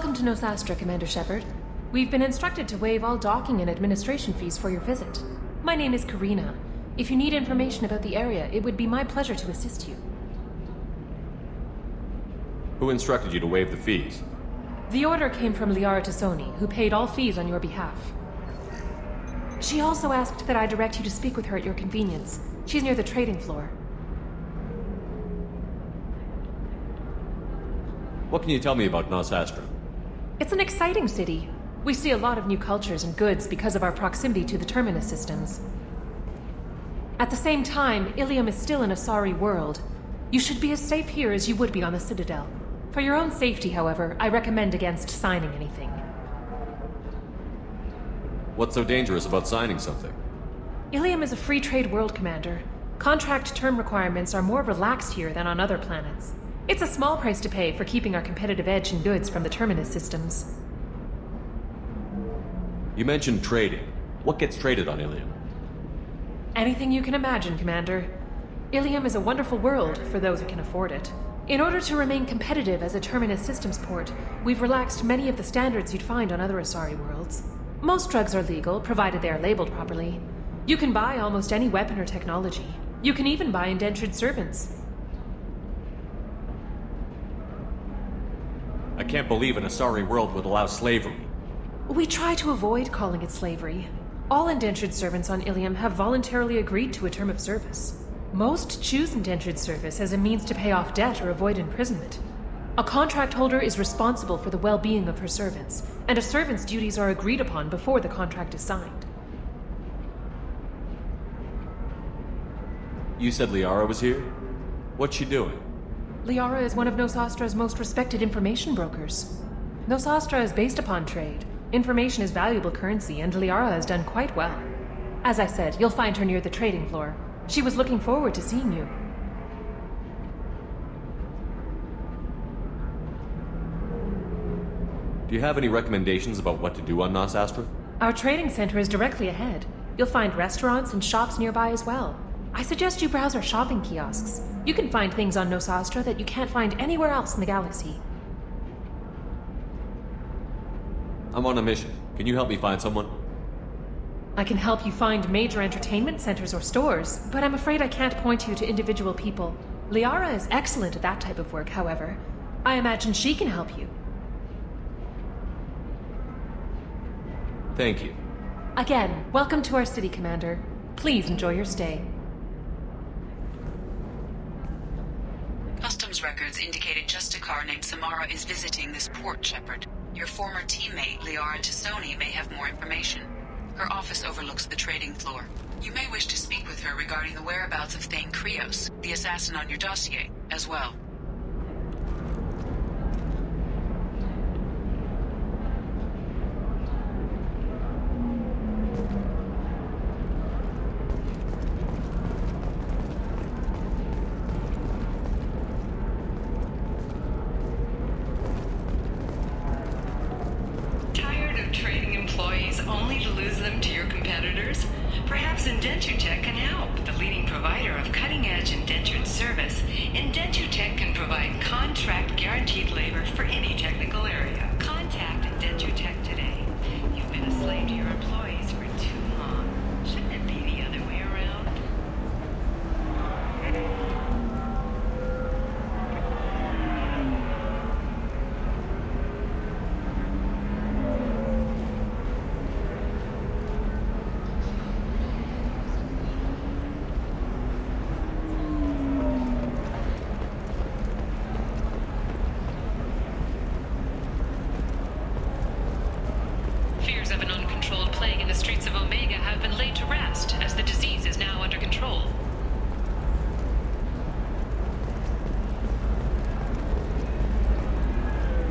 Welcome to Nosastra, Commander Shepard. We've been instructed to waive all docking and administration fees for your visit. My name is Karina. If you need information about the area, it would be my pleasure to assist you. Who instructed you to waive the fees? The order came from Liara Tassoni, who paid all fees on your behalf. She also asked that I direct you to speak with her at your convenience. She's near the trading floor. What can you tell me about Nosastra? It's an exciting city. We see a lot of new cultures and goods because of our proximity to the terminus systems. At the same time, Иллиум is still an Azari world. You should be as safe here as you would be on the Citadel. For your own safety, however, I recommend against signing anything. What's so dangerous about signing something? Иллиum is a free trade world, Commander. Contract term requirements are more relaxed here than on other planets. It's a small price to pay for keeping our competitive edge in goods from the terminus systems. You mentioned trading. What gets traded on Иллиum? Anything you can imagine, Commander. Иллиum is a wonderful world for those who can afford it. In order to remain competitive as a terminus systems port, we've relaxed many of the standards you'd find on other Azari worlds. Most drugs are legal, provided they are labeled properly. You can buy almost any weapon or technology. You can even buy indentured servants. I can't believe an Azari world would allow slavery. We try to avoid calling it slavery. All indentured servants on Иллиum have voluntarily agreed to a term of service. Most choose indentured service as a means to pay off debt or avoid imprisonment. A contract holder is responsible for the well-being of her servants, and a servant's duties are agreed upon before the contract is signed. You said Liara was here? What's she doing? Liara is one of Nosastra's most respected information brokers. Nosastra is based upon trade. Information is valuable currency, and Liara has done quite well. As I said, you'll find her near the trading floor. She was looking forward to seeing you. Do you have any recommendations about what to do on Nosastra? Our trading center is directly ahead. You'll find restaurants and shops nearby as well. I suggest you browse our shopping kiosks. You can find things on Nosastra that you can't find anywhere else in the galaxy. I'm on a mission. Can you help me find someone? I can help you find major entertainment centers or stores, but I'm afraid I can't point you to individual people. Liara is excellent at that type of work, however. I imagine she can help you. Thank you. Again, welcome to our city, Commander. Please enjoy your stay. Customs records indicated just a car named Samara is visiting this port, Shepard. Your former teammate, Liara Tassoni, may have more information. Her office overlooks the trading floor. You may wish to speak with her regarding the whereabouts of Thane Krios, the assassin on your dossier, as well.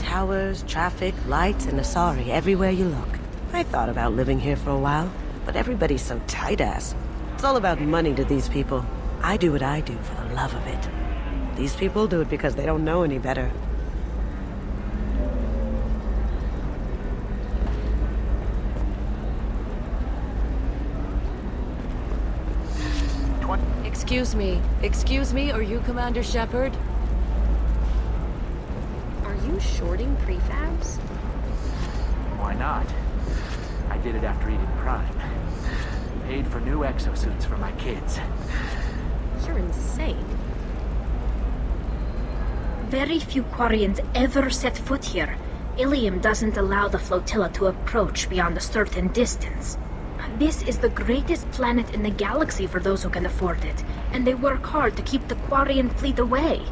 Towers, traffic, lights, and Azari everywhere you look. I thought about living here for a while, but everybody's so tight-ass. It's all about money to these people. I do what I do for the love of it. These people do it because they don't know any better. Excuse me, are you Commander Shepard? Are you shorting prefabs? Why not? I did it after eating Prime. Paid for new exosuits for my kids. You're insane. Very few Quarians ever set foot here. Иллиум doesn't allow the flotilla to approach beyond a certain distance. This is the greatest planet in the galaxy for those who can afford it, and they work hard to keep the Quarian fleet away.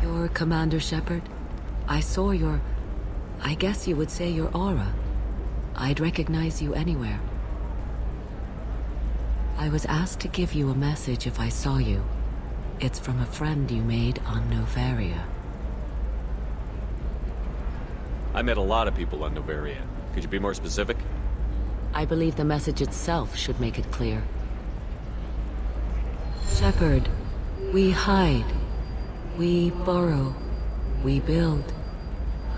You're Commander Shepard? I saw I guess you would say your aura. I'd recognize you anywhere. I was asked to give you a message if I saw you. It's from a friend you made on Noveria. I met a lot of people on Noveria. Could you be more specific? I believe the message itself should make it clear. Shepard, we hide. We borrow. We build.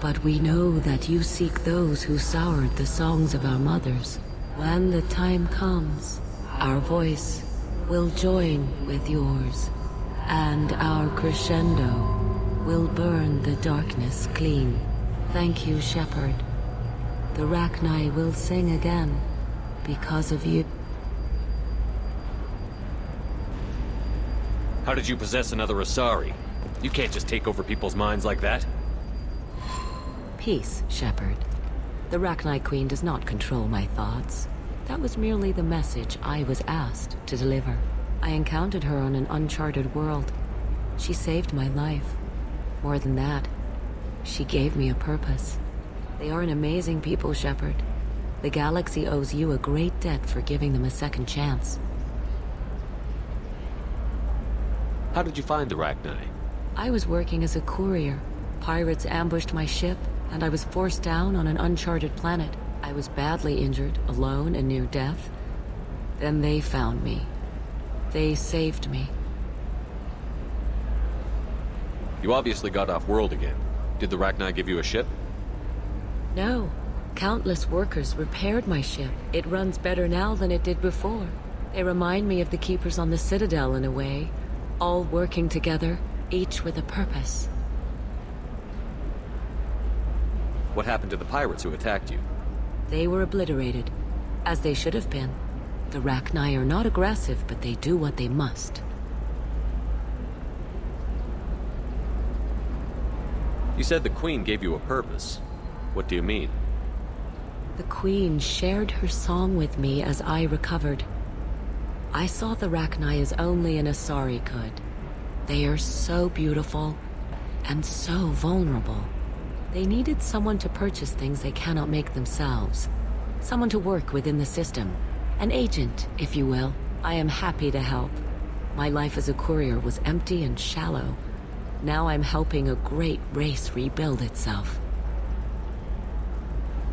But we know that you seek those who soured the songs of our mothers. When the time comes, our voice will join with yours, and our crescendo will burn the darkness clean. Thank you, Shepard. The Rachni will sing again because of you. How did you possess another Azari? You can't just take over people's minds like that. Peace, Shepard. The Rachni Queen does not control my thoughts. That was merely the message I was asked to deliver. I encountered her on an uncharted world. She saved my life. More than that, she gave me a purpose. They are an amazing people, Shepard. The galaxy owes you a great debt for giving them a second chance. How did you find the Rachni? I was working as a courier. Pirates ambushed my ship, and I was forced down on an uncharted planet. I was badly injured, alone and near death. Then they found me. They saved me. You obviously got off world again. Did the Rachni give you a ship? No. Countless workers repaired my ship. It runs better now than it did before. They remind me of the Keepers on the Citadel in a way. All working together, each with a purpose. What happened to the pirates who attacked you? They were obliterated, as they should have been. The Rachni are not aggressive, but they do what they must. You said the Queen gave you a purpose. What do you mean? The Queen shared her song with me as I recovered. I saw the Rachni as only an Azari could. They are so beautiful, and so vulnerable. They needed someone to purchase things they cannot make themselves. Someone to work within the system. An agent, if you will. I am happy to help. My life as a courier was empty and shallow. Now I'm helping a great race rebuild itself.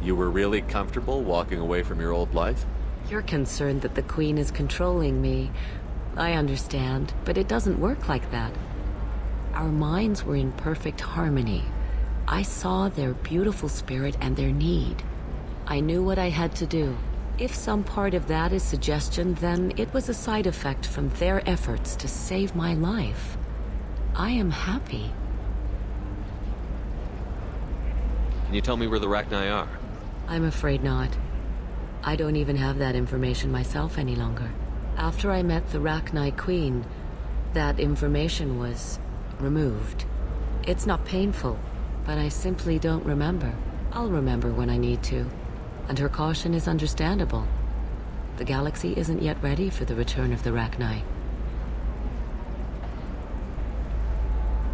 You were really comfortable walking away from your old life? You're concerned that the Queen is controlling me. I understand, but it doesn't work like that. Our minds were in perfect harmony. I saw their beautiful spirit and their need. I knew what I had to do. If some part of that is suggestion, then it was a side effect from their efforts to save my life. I am happy. Can you tell me where the Rachni are? I'm afraid not. I don't even have that information myself any longer. After I met the Rachni Queen, that information was removed. It's not painful, but I simply don't remember. I'll remember when I need to. And her caution is understandable. The galaxy isn't yet ready for the return of the Rachni.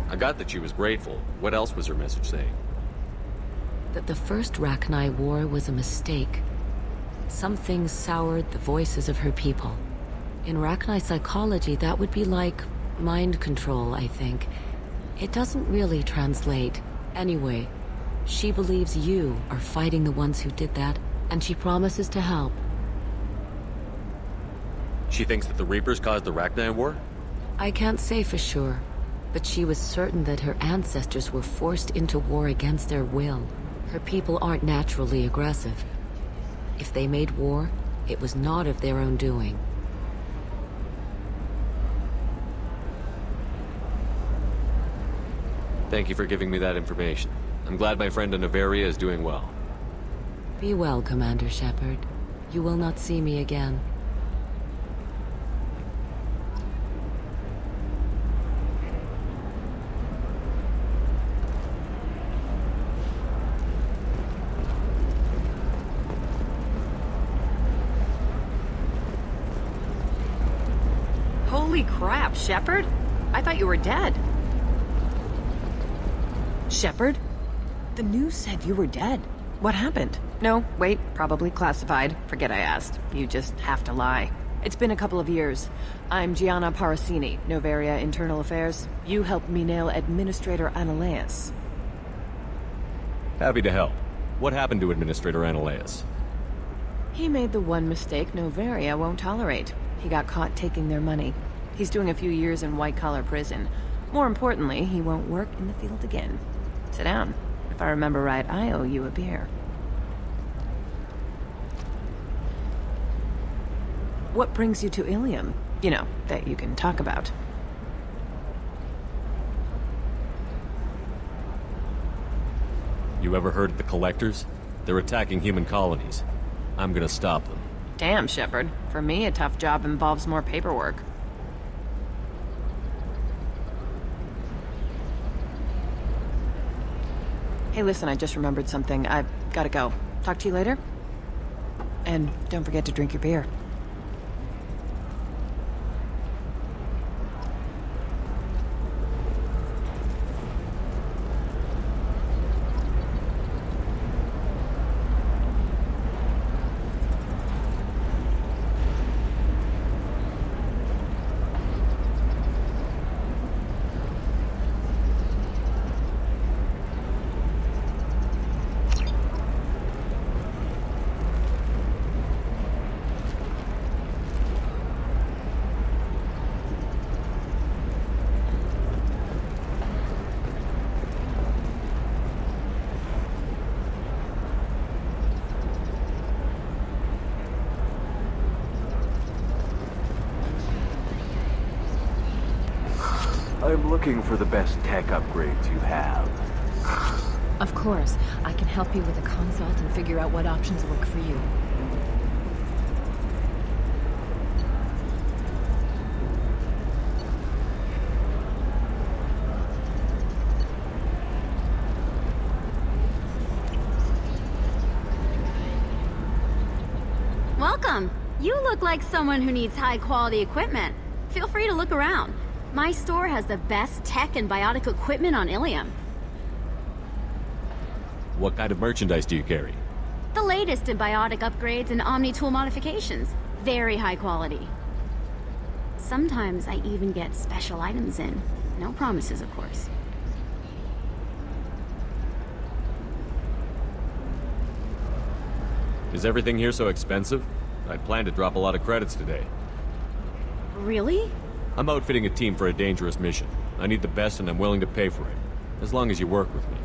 I got that she was grateful. What else was her message saying? That the first Rachni war was a mistake. Something soured the voices of her people. In Rachni psychology, that would be like mind control, I think. It doesn't really translate. Anyway, she believes you are fighting the ones who did that, and she promises to help. She thinks that the Reapers caused the Rachni war? I can't say for sure, but she was certain that her ancestors were forced into war against their will. Her people aren't naturally aggressive. If they made war, it was not of their own doing. Thank you for giving me that information. I'm glad my friend in Noveri is doing well. Be well, Commander Shepard. You will not see me again. Holy crap, Shepard? I thought you were dead. Shepard? The news said you were dead. What happened? No, wait, probably classified. Forget I asked. You just have to lie. It's been a couple of years. I'm Gianna Parasini, Noveria Internal Affairs. You helped me nail Administrator Analeas. Happy to help. What happened to Administrator Analeas? He made the one mistake Noveria won't tolerate. He got caught taking their money. He's doing a few years in white-collar prison. More importantly, he won't work in the field again. Sit down. If I remember right, I owe you a beer. What brings you to Иллиум? You know, that you can talk about. You ever heard of the Collectors? They're attacking human colonies. I'm gonna stop them. Damn, Shepard. For me, a tough job involves more paperwork. Hey, listen, I just remembered something. I've gotta go. Talk to you later? And don't forget to drink your beer. I'm looking for the best tech upgrades you have. Of course, I can help you with a consult and figure out what options work for you. Welcome! You look like someone who needs high-quality equipment. Feel free to look around. My store has the best tech and biotic equipment on Иллиум. What kind of merchandise do you carry? The latest in biotic upgrades and omni-tool modifications. Very high quality. Sometimes I even get special items in. No promises, of course. Is everything here so expensive? I'd planned to drop a lot of credits today. Really? I'm outfitting a team for a dangerous mission. I need the best and I'm willing to pay for it. As long as you work with me.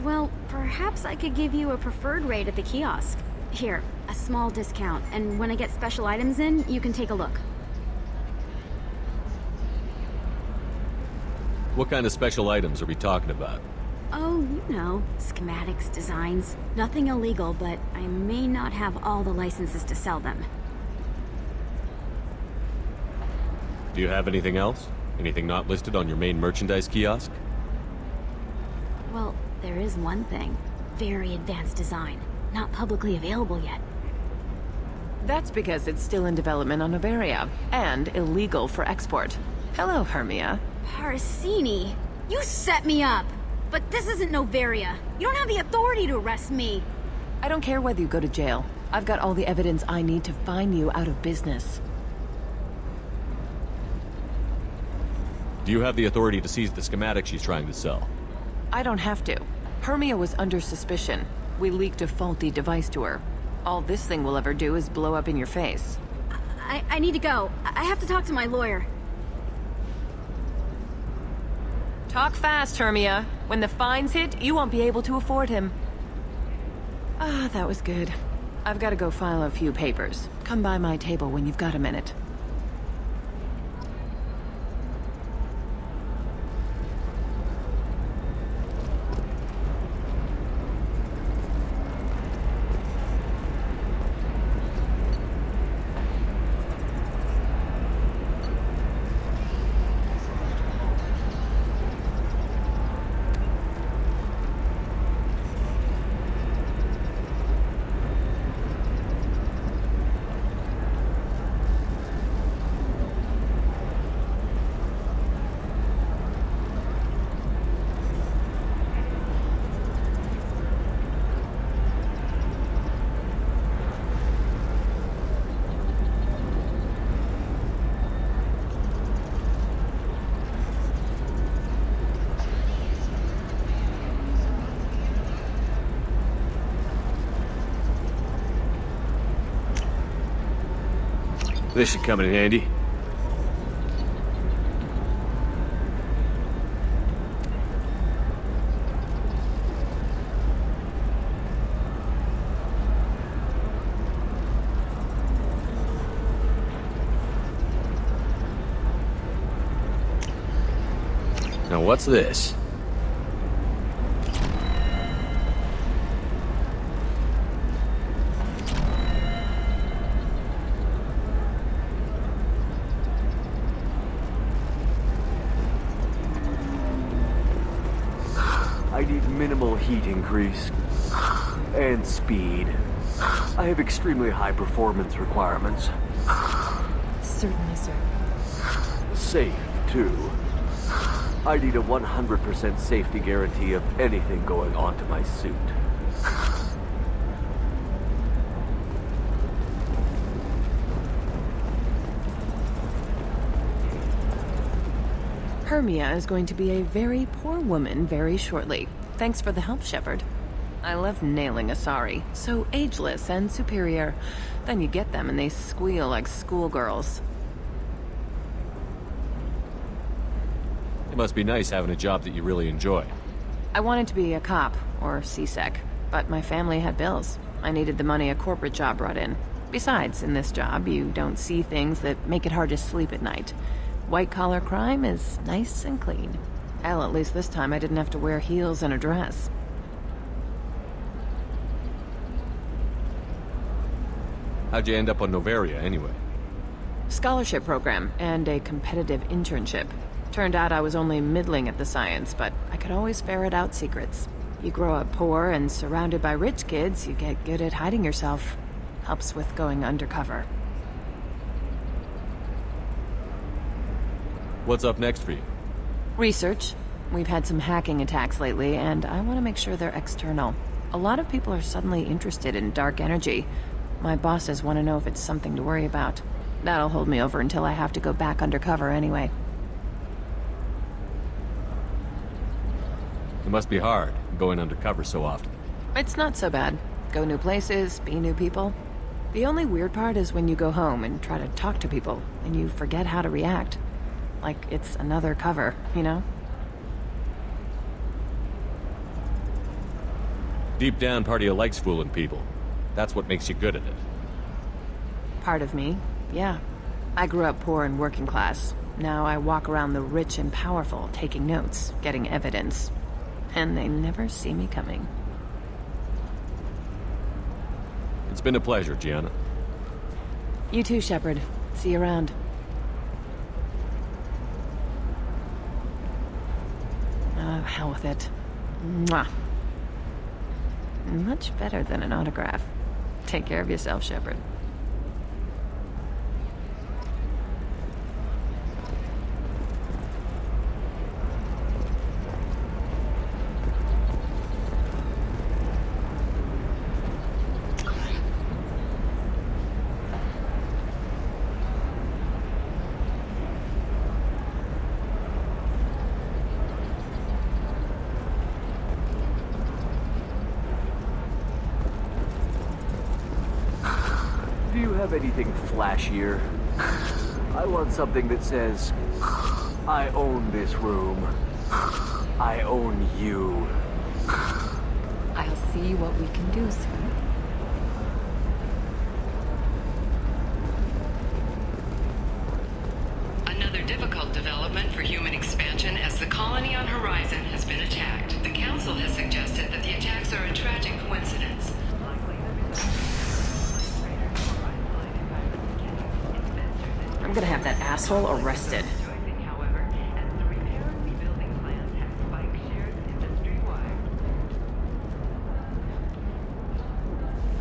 Well, perhaps I could give you a preferred rate at the kiosk. Here, a small discount, and when I get special items in, you can take a look. What kind of special items are we talking about? Oh, you know, schematics, designs. Nothing illegal, but I may not have all the licenses to sell them. Do you have anything else? Anything not listed on your main merchandise kiosk? Well, there is one thing. Very advanced design. Not publicly available yet. That's because it's still in development on Noveria, and illegal for export. Hello, Hermia. Parasini! You set me up! But this isn't Noveria. You don't have the authority to arrest me. I don't care whether you go to jail. I've got all the evidence I need to find you out of business. Do you have the authority to seize the schematic she's trying to sell? I don't have to. Hermia was under suspicion. We leaked a faulty device to her. All this thing will ever do is blow up in your face. I need to go. I have to talk to my lawyer. Talk fast, Hermia. When the fines hit, you won't be able to afford him. Ah, that was good. I've got to go file a few papers. Come by my table when you've got a minute. This should come in handy. Now what's this? I need minimal heat increase and speed. I have extremely high performance requirements. Certainly, sir. Safe, too. I need a 100% safety guarantee of anything going onto my suit. Hermia is going to be a very poor woman very shortly. Thanks for the help, Shepard. I love nailing Azari. So ageless and superior. Then you get them and they squeal like schoolgirls. It must be nice having a job that you really enjoy. I wanted to be a cop, or CSEC, but my family had bills. I needed the money a corporate job brought in. Besides, in this job, you don't see things that make it hard to sleep at night. White-collar crime is nice and clean. Hell, at least this time I didn't have to wear heels and a dress. How'd you end up on Noveria, anyway? Scholarship program and a competitive internship. Turned out I was only middling at the science, but I could always ferret out secrets. You grow up poor and surrounded by rich kids, you get good at hiding yourself. Helps with going undercover. What's up next for you? Research. We've had some hacking attacks lately, and I want to make sure they're external. A lot of people are suddenly interested in dark energy. My bosses want to know if it's something to worry about. That'll hold me over until I have to go back undercover anyway. It must be hard, going undercover so often. It's not so bad. Go new places, be new people. The only weird part is when you go home and try to talk to people, and you forget how to react. Like it's another cover, you know? Deep down, part of you likes fooling people. That's what makes you good at it. Part of me, yeah. I grew up poor and working class. Now I walk around the rich and powerful, taking notes, getting evidence. And they never see me coming. It's been a pleasure, Gianna. You too, Shepard. See you around. Oh, hell with it. Mwah. Much better than an autograph. Take care of yourself, Shepard. Do you have anything flashier? I want something that says, I own this room. I own you. I'll see what we can do, sir. Another difficult development for human expansion as the colony on Horizon has been attacked. The Council has suggested that the attacks are a tragic coincidence. I'm gonna have that asshole arrested.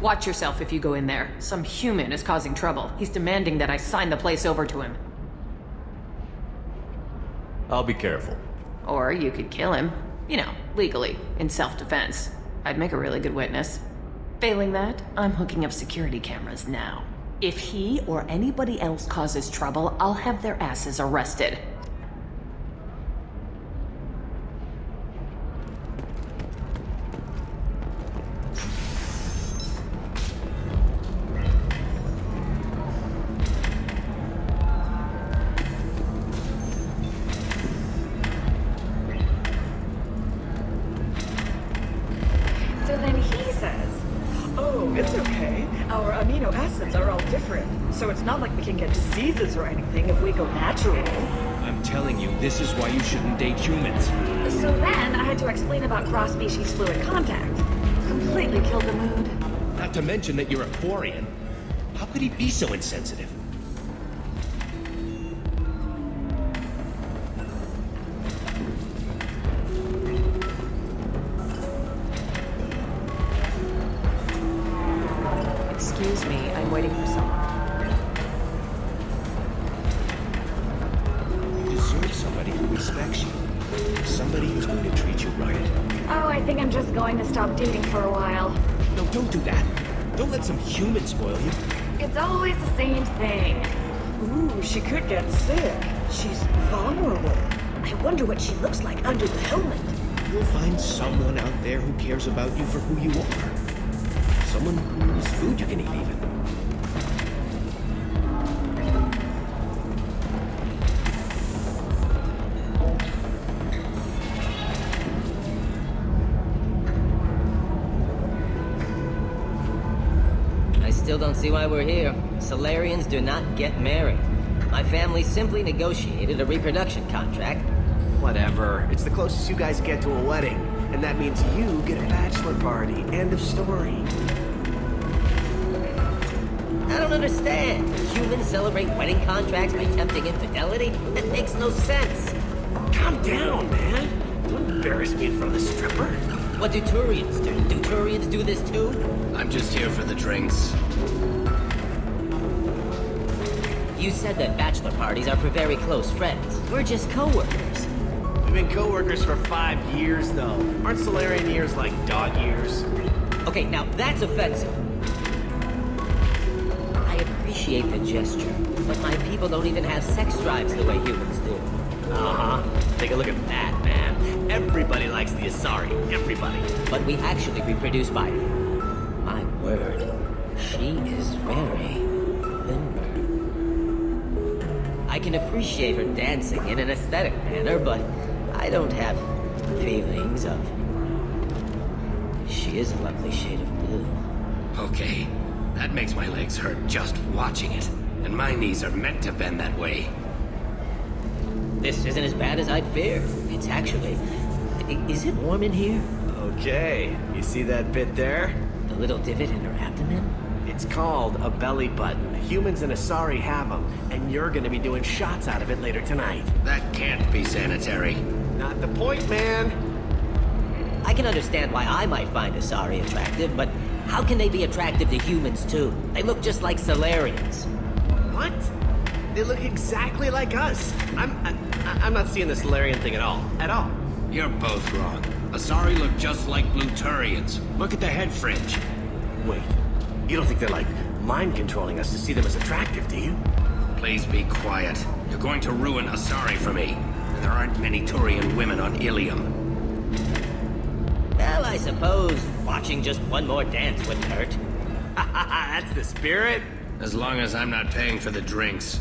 Watch yourself if you go in there. Some human is causing trouble. He's demanding that I sign the place over to him. I'll be careful. Or you could kill him. You know, legally, in self-defense. I'd make a really good witness. Failing that, I'm hooking up security cameras now. If he or anybody else causes trouble, I'll have their asses arrested. not like we can get diseases or anything if we go natural. I'm telling you, this is why you shouldn't date humans. So then I had to explain about cross-species fluid contact. Completely killed the mood. Not to mention that you're a Quarian. How could he be so insensitive? Excuse me, I'm waiting for someone. You deserve somebody who respects you. Somebody who's going to treat you right. Oh, I think I'm just going to stop dating for a while. No, don't do that. Don't let some human spoil you. It's always the same thing. Ooh, she could get sick. She's vulnerable. I wonder what she looks like under the helmet. You'll find someone out there who cares about you for who you are. Someone whose food you can eat, even. I still don't see why we're here. Solarians do not get married. My family simply negotiated a reproduction contract. Whatever. It's the closest you guys get to a wedding. And that means you get a bachelor party. End of story. I don't understand. Humans celebrate wedding contracts by tempting infidelity? That makes no sense. Calm down, man. Don't embarrass me in front of the stripper. What do Turians do? Do Turians do this too? I'm just here for the drinks. You said that bachelor parties are for very close friends. We're just co-workers. We've been co-workers for 5 years, though. Aren't Solarian years like dog years? Okay, now that's offensive. I appreciate the gesture, but my people don't even have sex drives the way humans do. Uh-huh. Take a look at that, man. Everybody likes the Azari. Everybody. But we actually reproduce by... My word. She is very limber. I can appreciate her dancing in an aesthetic manner, but I don't have feelings of... She is a lovely shade of blue. Okay. That makes my legs hurt just watching it. And my knees are meant to bend that way. This isn't as bad as I'd feared. It's actually... Is it warm in here? Okay. You see that bit there? The little divot in her abdomen? It's called a belly button. Humans and Azari have them, and you're gonna be doing shots out of it later tonight. That can't be sanitary. Not the point, man. I can understand why I might find Azari attractive, but how can they be attractive to humans too? They look just like Solarians. What? They look exactly like us. I'm not seeing the Solarian thing at all. At all. You're both wrong. Azari look just like Bluturians. Look at the head fringe. Wait. You don't think they're like mind controlling us to see them as attractive, do you? Please be quiet. You're going to ruin Azari for me. And there aren't many Turian women on Иллиум. Well, I suppose watching just one more dance wouldn't hurt. That's the spirit. As long as I'm not paying for the drinks.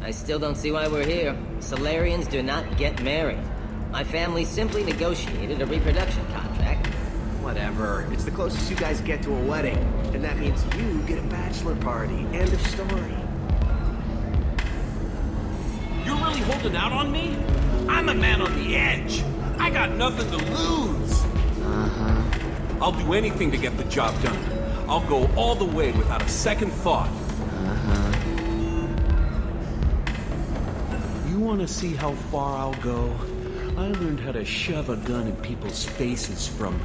I still don't see why we're here. Solarians do not get married. My family simply negotiated a reproduction contract. Whatever. It's the closest you guys get to a wedding. And that means you get a bachelor party. End of story. You're really holding out on me? I'm a man on the edge. I got nothing to lose. Uh-huh. I'll do anything to get the job done. I'll go all the way without a second thought. Uh-huh. You want to see how far I'll go? I learned how to shove a gun in people's faces from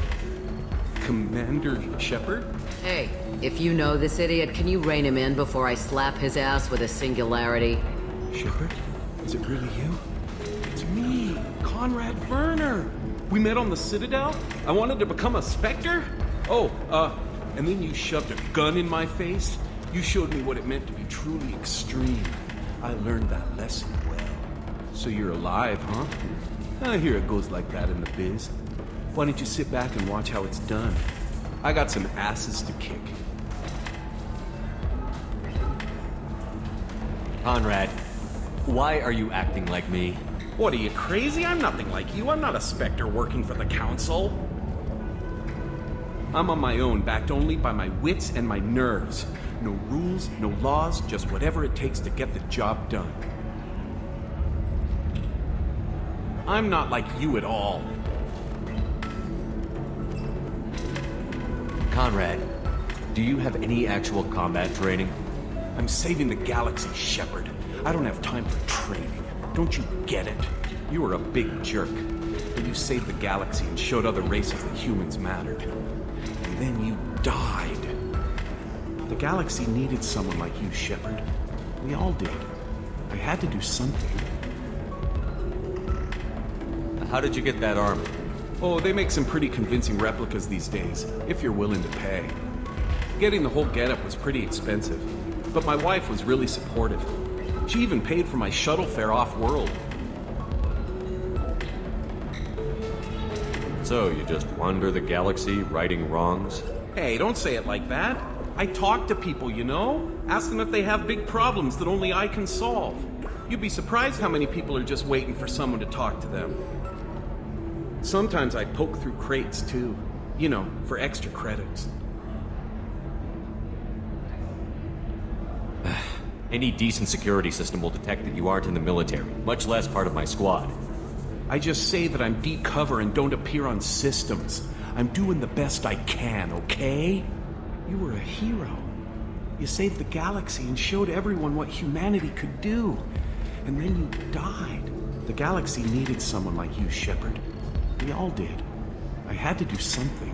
Commander Shepard? Hey, if you know this idiot, can you rein him in before I slap his ass with a singularity? Shepard? Is it really you? It's me, Conrad Verner. We met on the Citadel. I wanted to become a Spectre. And then you shoved a gun in my face. You showed me what it meant to be truly extreme. I learned that lesson well. So you're alive, huh? I hear it goes like that in the biz. Why don't you sit back and watch how it's done? I got some asses to kick. Conrad, why are you acting like me? What, are you crazy? I'm nothing like you. I'm not a Spectre working for the Council. I'm on my own, backed only by my wits and my nerves. No rules, no laws, just whatever it takes to get the job done. I'm not like you at all. Conrad, do you have any actual combat training? I'm saving the galaxy, Shepard. I don't have time for training. Don't you get it? You were a big jerk. But you saved the galaxy and showed other races that humans mattered. And then you died. The galaxy needed someone like you, Shepard. We all did. I had to do something. How did you get that armor? Oh, they make some pretty convincing replicas these days, if you're willing to pay. Getting the whole getup was pretty expensive, but my wife was really supportive. She even paid for my shuttle fare off-world. So, you just wander the galaxy, righting wrongs? Hey, don't say it like that. I talk to people, you know? Ask them if they have big problems that only I can solve. You'd be surprised how many people are just waiting for someone to talk to them. Sometimes I poke through crates, too. You know, for extra credits. Any decent security system will detect that you aren't in the military, much less part of my squad. I just say that I'm deep cover and don't appear on systems. I'm doing the best I can, okay? You were a hero. You saved the galaxy and showed everyone what humanity could do. And then you died. The galaxy needed someone like you, Shepard. We all did. I had to do something.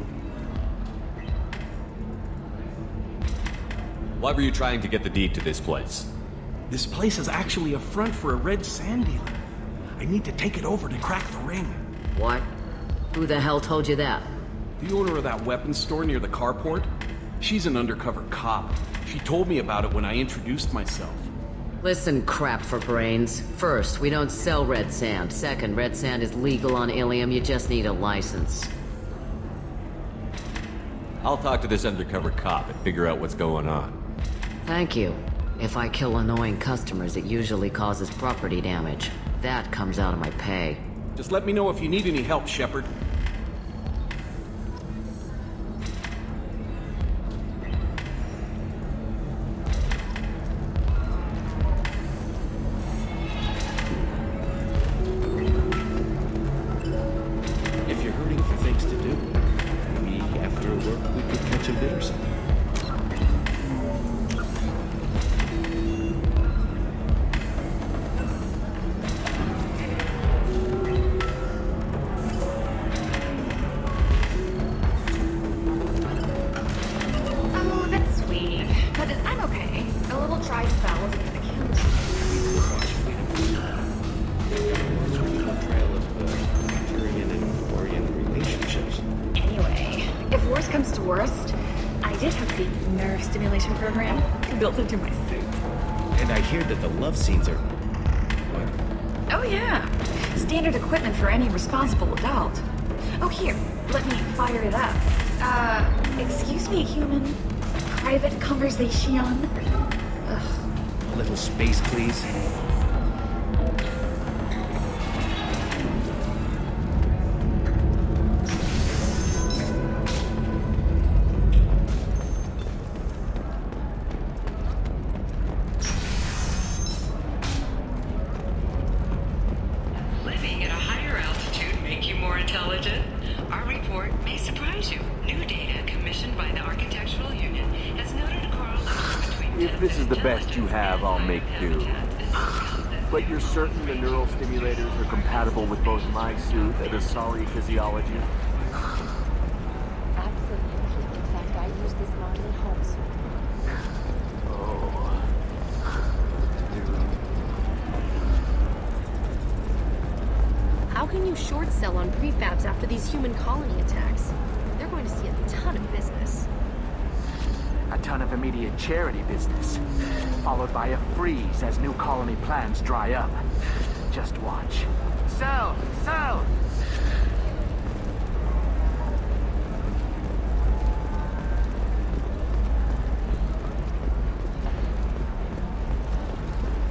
Why were you trying to get the deed to this place? This place is actually a front for a red sand dealer. I need to take it over to crack the ring. What? Who the hell told you that? The owner of that weapons store near the carport. She's an undercover cop. She told me about it when I introduced myself. Listen, crap for brains. First, we don't sell red sand. Second, red sand is legal on Иллиум. You just need a license. I'll talk to this undercover cop and figure out what's going on. Thank you. If I kill annoying customers, it usually causes property damage. That comes out of my pay. Just let me know if you need any help, Shepard. If you're hurting for things to do, maybe after work we could catch a bit or something. Built into my suit. And I hear that the love scenes are... What? Oh yeah. Standard equipment for any responsible adult. Oh here, let me fire it up. Excuse me, human. Private conversation. Ugh. A little space, please. You have, I'll make do. But you're certain the neural stimulators are compatible with both my suit and Azari physiology? Absolutely. In fact, I use this model at home, sir. Oh. How can you short sell on prefabs after these human colony attacks? They're going to see a ton of business. A ton of immediate charity business, followed by a freeze as new colony plans dry up. Just watch. Sell! Sell!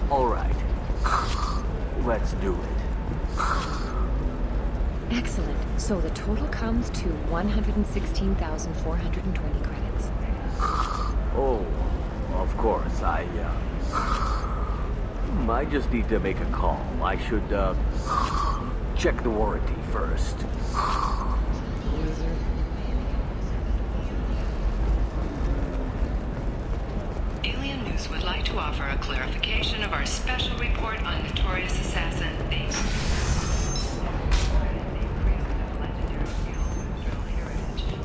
All right. Let's do it. Excellent. So the total comes to 116,420 credits. Oh, Of course, I just need to make a call. I should, check the warranty first. Alien News would like to offer a clarification of our special report on notorious assassin named...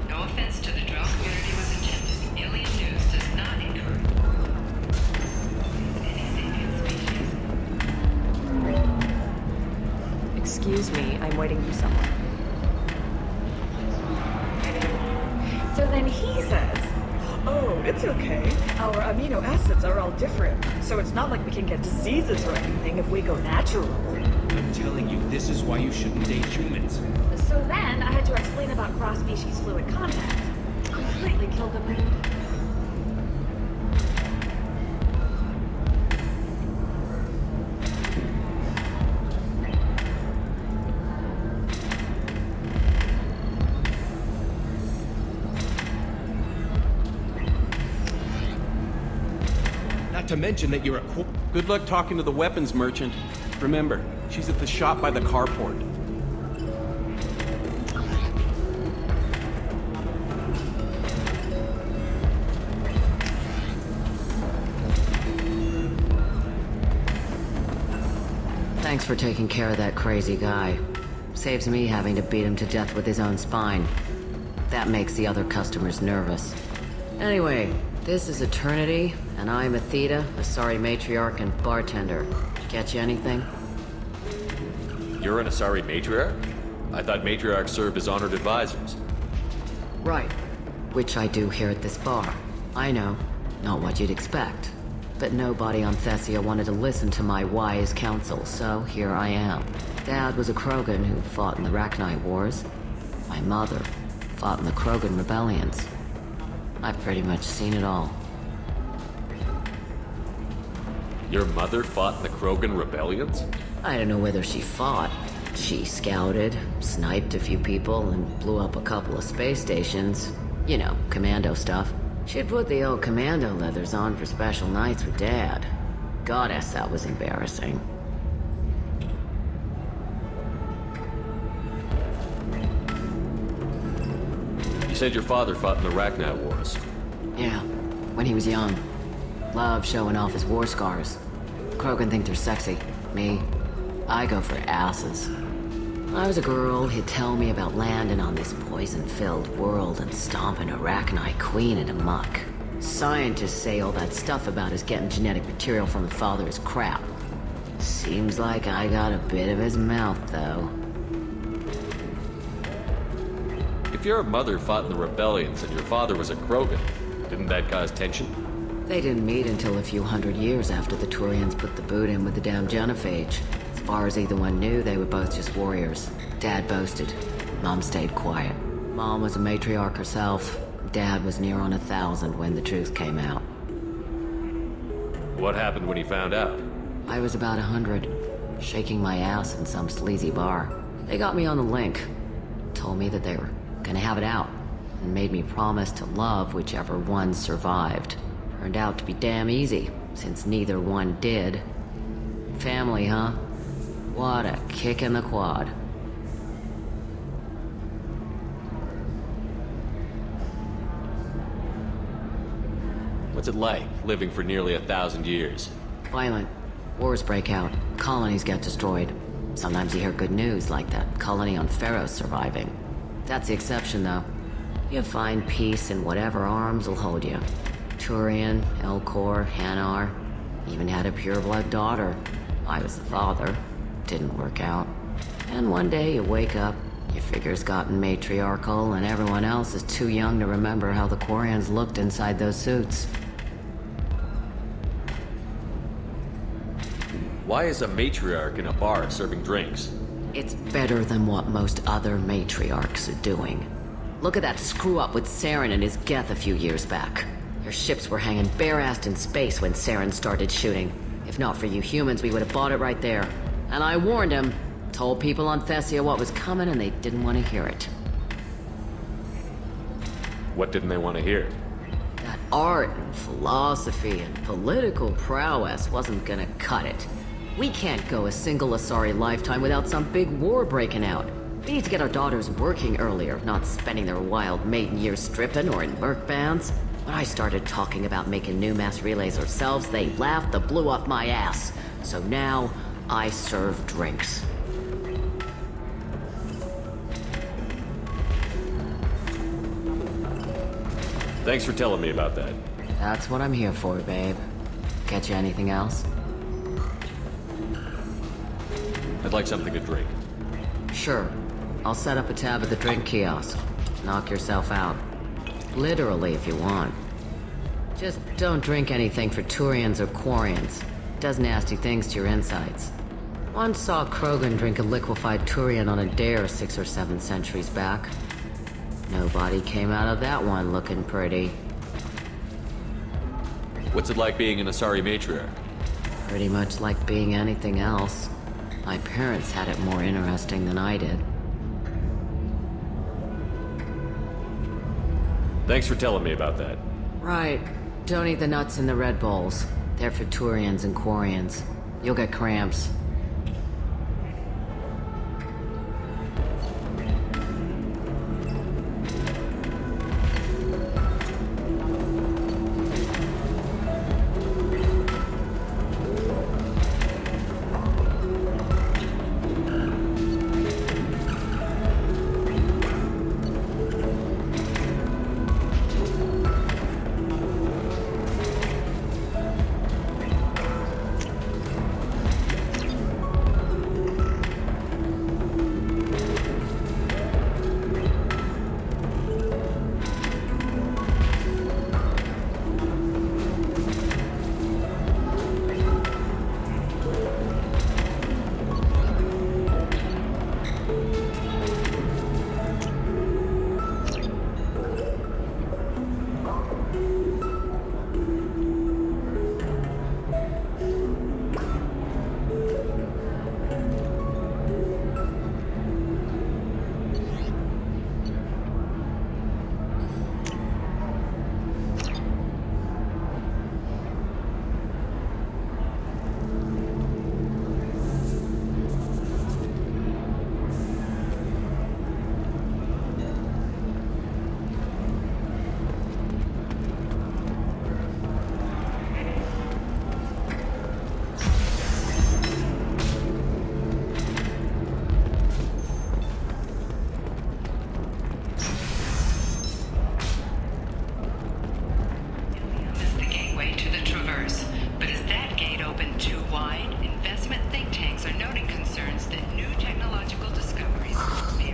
No offense to the drone community was intended. Alien News does not encourage Excuse me, I'm waiting for someone. So then he says, oh, it's okay. Our amino acids are all different, so it's not like we can get diseases or anything if we go natural. I'm telling you, this is why you shouldn't date humans. So then I had to explain about cross-species fluid contact. Completely killed the mood. Not to mention that you're a Good luck talking to the weapons merchant. Remember, she's at the shop by the carport. Thanks for taking care of that crazy guy. Saves me having to beat him to death with his own spine. That makes the other customers nervous. Anyway, this is Eternity, and I'm Athena, Asari matriarch and bartender. Get you anything? You're an Asari matriarch? I thought matriarchs served as honored advisors. Right. Which I do here at this bar. I know. Not what you'd expect. But nobody on Thessia wanted to listen to my wise counsel, so here I am. Dad was a Krogan who fought in the Rachni Wars. My mother fought in the Krogan rebellions. I've pretty much seen it all. Your mother fought in the Krogan rebellions? I don't know whether she fought. She scouted, sniped a few people, and blew up a couple of space stations. You know, commando stuff. She'd put the old commando leathers on for special nights with Dad. Goddess, that was embarrassing. You said your father fought in the Rachni Wars. Yeah, when he was young. Loved showing off his war scars. Krogan think they're sexy. Me, I go for asses. When I was a girl, he'd tell me about landing on this poison-filled world and stomping a Rachni queen in a muck. Scientists say all that stuff about us getting genetic material from the father is crap. Seems like I got a bit of his mouth, though. If your mother fought in the rebellions and your father was a Krogan, didn't that cause tension? They didn't meet until a few hundred years after the Turians put the boot in with the damn genophage. As far as either one knew, they were both just warriors. Dad boasted. Mom stayed quiet. Mom was a matriarch herself. Dad was near on 1,000 when the truth came out. What happened when he found out? I was about 100, shaking my ass in some sleazy bar. They got me on the link. Told me that they were gonna have it out, and made me promise to love whichever one survived. Turned out to be damn easy, since neither one did. Family, huh? What a kick in the quad. What's it like, living for nearly 1,000 years? Violent. Wars break out. Colonies get destroyed. Sometimes you hear good news, like that colony on Pharaoh's surviving. That's the exception, though. You find peace in whatever arms will hold you. Turian, Elcor, Hanar. Even had a pureblood daughter. I was the father. Didn't work out. And one day you wake up, your figure's gotten matriarchal, and everyone else is too young to remember how the Quarians looked inside those suits. Why is a matriarch in a bar serving drinks? It's better than what most other matriarchs are doing. Look at that screw-up with Saren and his Geth a few years back. Their ships were hanging bare-assed in space when Saren started shooting. If not for you humans, we would have bought it right there. And I warned him. Told people on Thessia what was coming, and they didn't want to hear it. What didn't they want to hear? That art and philosophy and political prowess wasn't gonna cut it. We can't go a single Azari lifetime without some big war breaking out. We need to get our daughters working earlier, not spending their wild maiden years stripping or in merc bands. When I started talking about making new mass relays ourselves, they laughed the blue off my ass. So now, I serve drinks. Thanks for telling me about that. That's what I'm here for, babe. Get you anything else? I'd like something to drink. Sure. I'll set up a tab at the drink kiosk. Knock yourself out. Literally, if you want. Just don't drink anything for Turians or Quarians. Does nasty things to your insides. Once saw Krogan drink a liquefied Turian on a dare 6 or 7 centuries back. Nobody came out of that one looking pretty. What's it like being an Azari matriarch? Pretty much like being anything else. My parents had it more interesting than I did. Thanks for telling me about that. Right. Don't eat the nuts in the Red Bowls. They're for Turians and Quarians. You'll get cramps.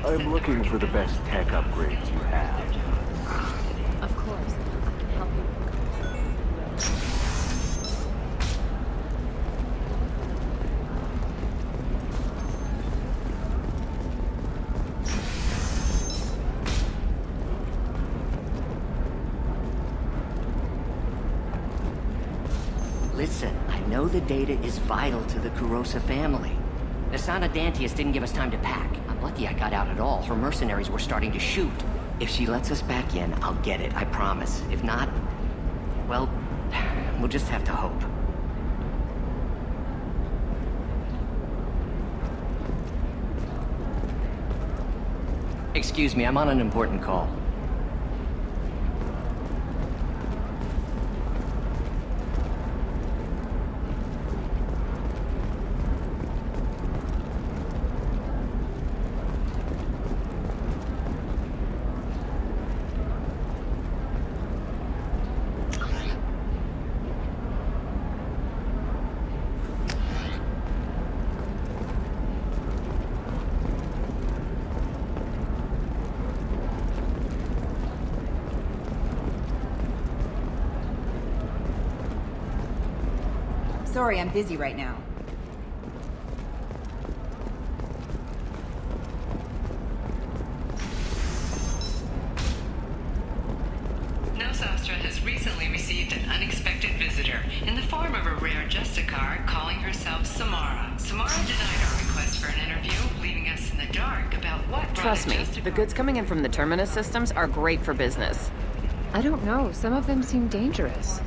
I'm looking for the best tech upgrades you have. Of course. I can help you. Listen, I know the data is vital to the Kurosa family. Asana Dantius didn't give us time to pack. I'm lucky I got out at all. Her mercenaries were starting to shoot. If she lets us back in, I'll get it, I promise. If not, well, we'll just have to hope. Excuse me, I'm on an important call. Sorry, I'm busy right now. Nosastra has recently received an unexpected visitor in the form of a rare Justicar calling herself Samara. Samara denied our request for an interview, leaving us in the dark about what Trust me, the goods coming in from the Terminus systems are great for business. I don't know. Some of them seem dangerous.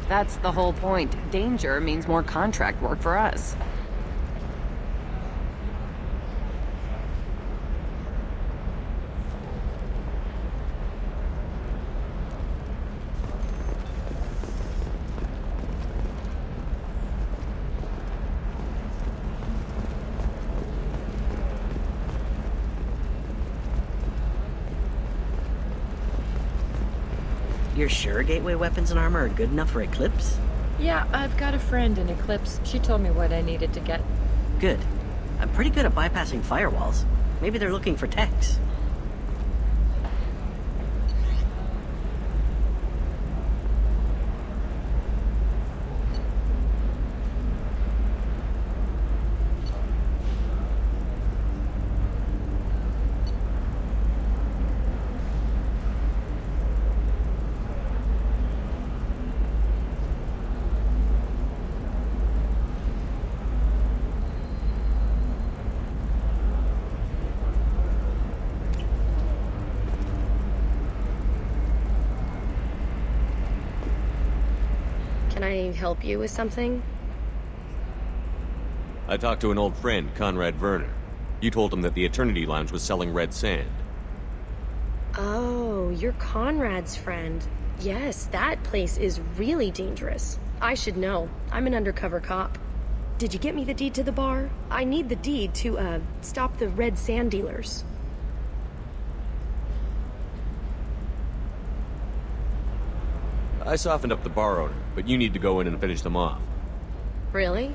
That's the whole point. Danger means more contract work for us. You're sure gateway weapons and armor are good enough for Eclipse? Yeah, I've got a friend in Eclipse. She told me what I needed to get. Good. I'm pretty good at bypassing firewalls. Maybe they're looking for techs. Can I help you with something? I talked to an old friend, Conrad Verner. You told him that the Eternity Lounge was selling red sand. Oh, you're Conrad's friend. Yes, that place is really dangerous. I should know. I'm an undercover cop. Did you get me the deed to the bar? I need the deed to, stop the red sand dealers. I softened up the bar owner, but you need to go in and finish them off. Really?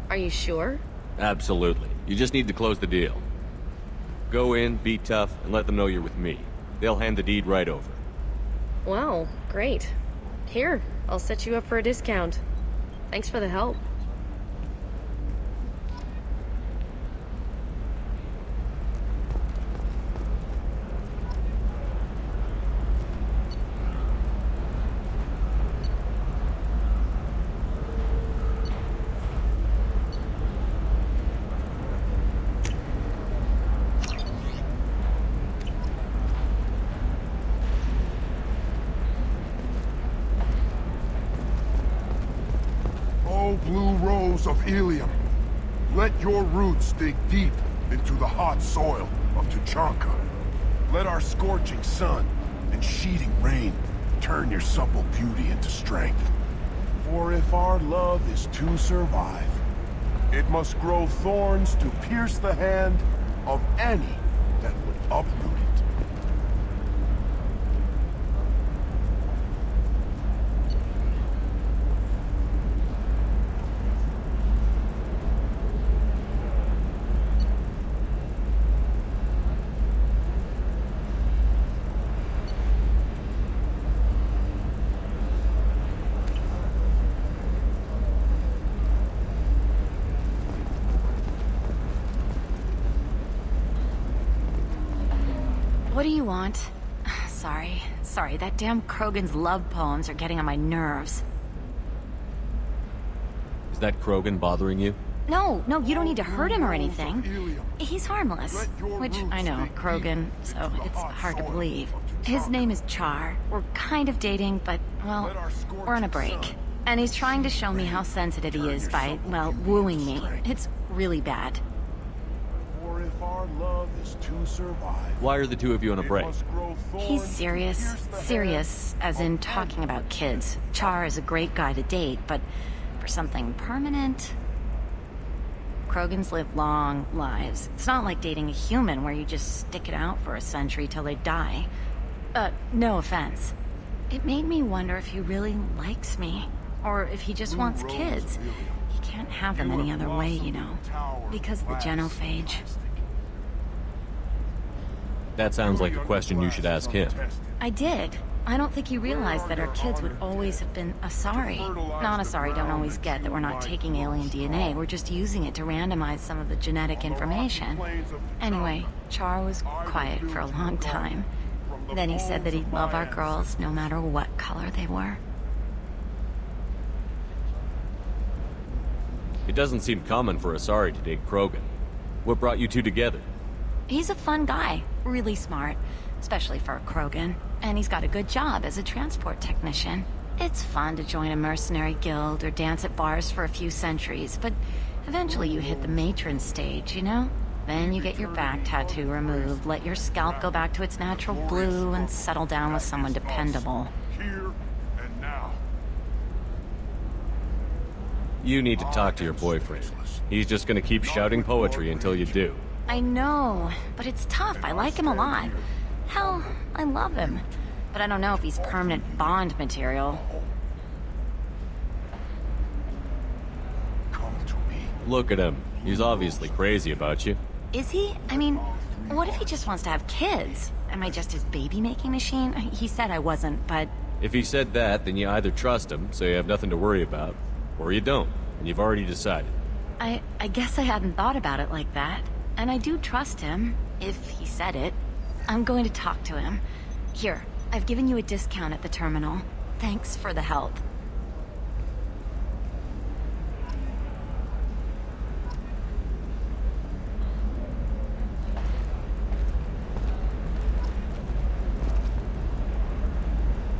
Are you sure? Absolutely. You just need to close the deal. Go in, be tough, and let them know you're with me. They'll hand the deed right over. Wow, great. Here, I'll set you up for a discount. Thanks for the help. Blue rose of Иллиум, let your roots dig deep into the hot soil of Tuchanka. Let our scorching sun and sheeting rain turn your supple beauty into strength. For if our love is to survive, it must grow thorns to pierce the hand of any that would uproot it. What do you want? Sorry, that damn Krogan's love poems are getting on my nerves. Is that Krogan bothering you? No, you don't need to hurt him or anything. He's harmless. Which, I know, Krogan, so it's hard to believe. His name is Char. We're kind of dating, but, well, we're on a break. And he's trying to show me how sensitive he is by, well, wooing me. It's really bad. For if our love is to survive, why are the two of you on a break? He's serious. Serious, as in talking about kids. Char is a great guy to date, but for something permanent... Krogans live long lives. It's not like dating a human where you just stick it out for a century till they die. No offense. It made me wonder if he really likes me, or if he just wants kids. He can't have them any other way, you know, because of the genophage. That sounds like a question you should ask him. I did. I don't think he realized that our kids would always have been Azari. Non-Azari don't always get that we're not taking alien DNA, we're just using it to randomize some of the genetic information. Anyway, Char was quiet for a long time. Then he said that he'd love our girls no matter what color they were. It doesn't seem common for Azari to date Krogan. What brought you two together? He's a fun guy, really smart. especially for a Krogan. And he's got a good job as a transport technician. It's fun to join a mercenary guild or dance at bars for a few centuries, but eventually you hit the matron stage, you know? Then you get your back tattoo removed, let your scalp go back to its natural blue, and settle down with someone dependable. Here and now. You need to talk to your boyfriend. He's just gonna keep shouting poetry until you do. I know, but it's tough. I like him a lot. Hell, I love him. But I don't know if he's permanent Bond material. Look at him. He's obviously crazy about you. Is he? I mean, what if he just wants to have kids? Am I just his baby-making machine? He said I wasn't, but... If he said that, then you either trust him, so you have nothing to worry about, or you don't, and you've already decided. I guess I hadn't thought about it like that. And I do trust him, if he said it. I'm going to talk to him. Here, I've given you a discount at the terminal. Thanks for the help.